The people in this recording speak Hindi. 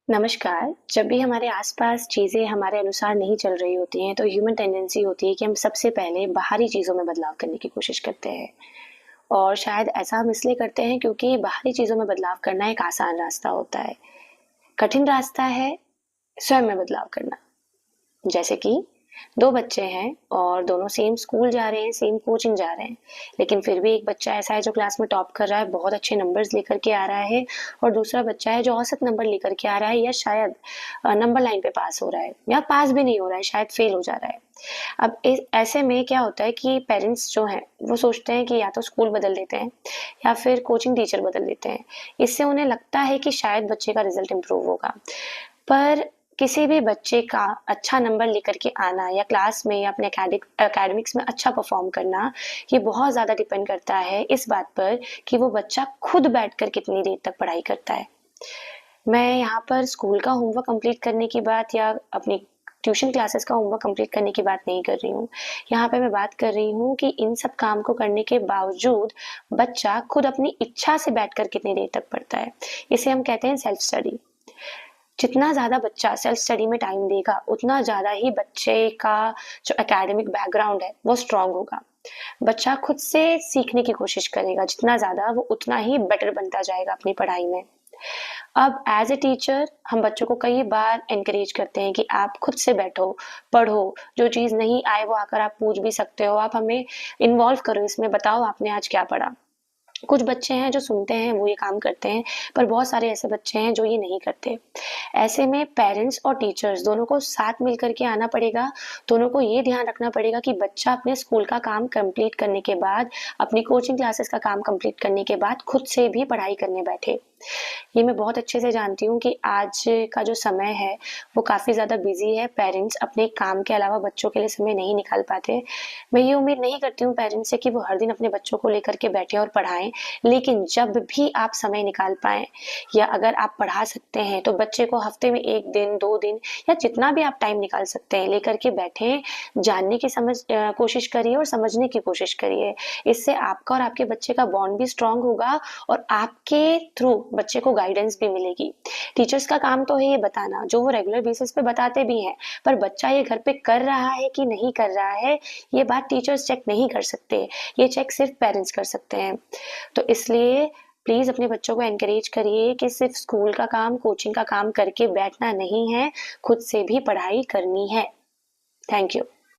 नमस्कार। जब भी हमारे आसपास चीज़ें हमारे अनुसार नहीं चल रही होती हैं, तो ह्यूमन टेंडेंसी होती है कि हम सबसे पहले बाहरी चीज़ों में बदलाव करने की कोशिश करते हैं। और शायद ऐसा हम इसलिए करते हैं क्योंकि बाहरी चीज़ों में बदलाव करना एक आसान रास्ता होता है। कठिन रास्ता है स्वयं में बदलाव करना। जैसे कि 2 बच्चे हैं और दोनों सेम स्कूल जा रहे हैं, सेम कोचिंग जा रहे हैं। लेकिन फिर भी एक बच्चा ऐसा है जो क्लास में टॉप कर रहा है, बहुत अच्छे नंबर्स लेकर के आ रहा है और दूसरा बच्चा है जो औसत नंबर लेकर के आ रहा है या शायद नंबर लाइन पे पास हो रहा है या पास भी नहीं हो रहा है, शायद फेल हो जा रहा है। अब इस ऐसे में क्या होता है कि पेरेंट्स जो हैं, वो सोचते हैं कि या तो स्कूल बदल देते हैं या फिर कोचिंग टीचर बदल देते हैं। इससे उन्हें लगता है कि शायद बच्चे का रिज़ल्ट इम्प्रूव होगा। पर किसी भी बच्चे का अच्छा नंबर लेकर के आना या क्लास में या अपने एकेडमिक्स में अच्छा परफॉर्म करना, ये बहुत ज़्यादा डिपेंड करता है इस बात पर कि वो बच्चा खुद बैठकर कितनी देर तक पढ़ाई करता है। मैं यहाँ पर स्कूल का होमवर्क कंप्लीट करने की बात या अपनी ट्यूशन क्लासेस का होमवर्क कंप्लीट करने की बात नहीं कर रही हूँ। यहाँ पे मैं बात कर रही हूँ कि इन सब काम को करने के बावजूद बच्चा खुद अपनी इच्छा से बैठकर कितनी देर तक पढ़ता है। इसे हम कहते हैं सेल्फ स्टडी। जितना ज़्यादा बच्चा सेल्फ स्टडी में टाइम देगा, उतना ज़्यादा ही बच्चे का जो एकेडमिक बैकग्राउंड है, वो स्ट्रॉन्ग होगा। बच्चा खुद से सीखने की कोशिश करेगा, जितना ज़्यादा वो उतना ही बेटर बनता जाएगा अपनी पढ़ाई में। अब एज़ अ टीचर हम बच्चों को कई बार एनकरेज करते हैं कि आप खुद से बैठो, पढ़ो, जो चीज़ नहीं आए वो आकर आप पूछ भी सकते हो, आप हमें इन्वॉल्व करो इसमें, बताओ आपने आज क्या पढ़ा। कुछ बच्चे हैं जो सुनते हैं, वो ये काम करते हैं, पर बहुत सारे ऐसे बच्चे हैं जो ये नहीं करते। ऐसे में पेरेंट्स और टीचर्स दोनों को साथ मिल कर के आना पड़ेगा। दोनों को ये ध्यान रखना पड़ेगा कि बच्चा अपने स्कूल का काम कंप्लीट करने के बाद, अपनी कोचिंग क्लासेस का काम कंप्लीट करने के बाद खुद से भी पढ़ाई करने बैठे। ये मैं बहुत अच्छे से जानती हूँ कि आज का जो समय है वो काफ़ी ज़्यादा बिजी है। पेरेंट्स अपने काम के अलावा बच्चों के लिए समय नहीं निकाल पाते। मैं ये उम्मीद नहीं करती हूँ पेरेंट्स से कि वो हर दिन अपने बच्चों को लेकर के बैठे और पढ़ाएं, लेकिन जब भी आप समय निकाल पाएं या अगर आप पढ़ा सकते हैं तो बच्चे को हफ्ते में 1 दिन 2 दिन या जितना भी आप टाइम निकाल सकते हैं लेकर के बैठें, जानने की कोशिश करिए और समझने की कोशिश करिए। इससे आपका और आपके बच्चे का बॉन्ड भी स्ट्रांग होगा और आपके थ्रू बच्चे को गाइडेंस भी मिलेगी। टीचर्स का काम तो है ये बताना, जो वो रेगुलर बेसिस पे बताते भी हैं, पर बच्चा ये घर पे कर रहा है कि नहीं कर रहा है, ये बात टीचर्स चेक नहीं कर सकते। ये चेक सिर्फ पेरेंट्स कर सकते हैं। तो इसलिए प्लीज़ अपने बच्चों को एनकरेज करिए कि सिर्फ स्कूल का काम, कोचिंग का काम करके बैठना नहीं है, खुद से भी पढ़ाई करनी है। Thank you.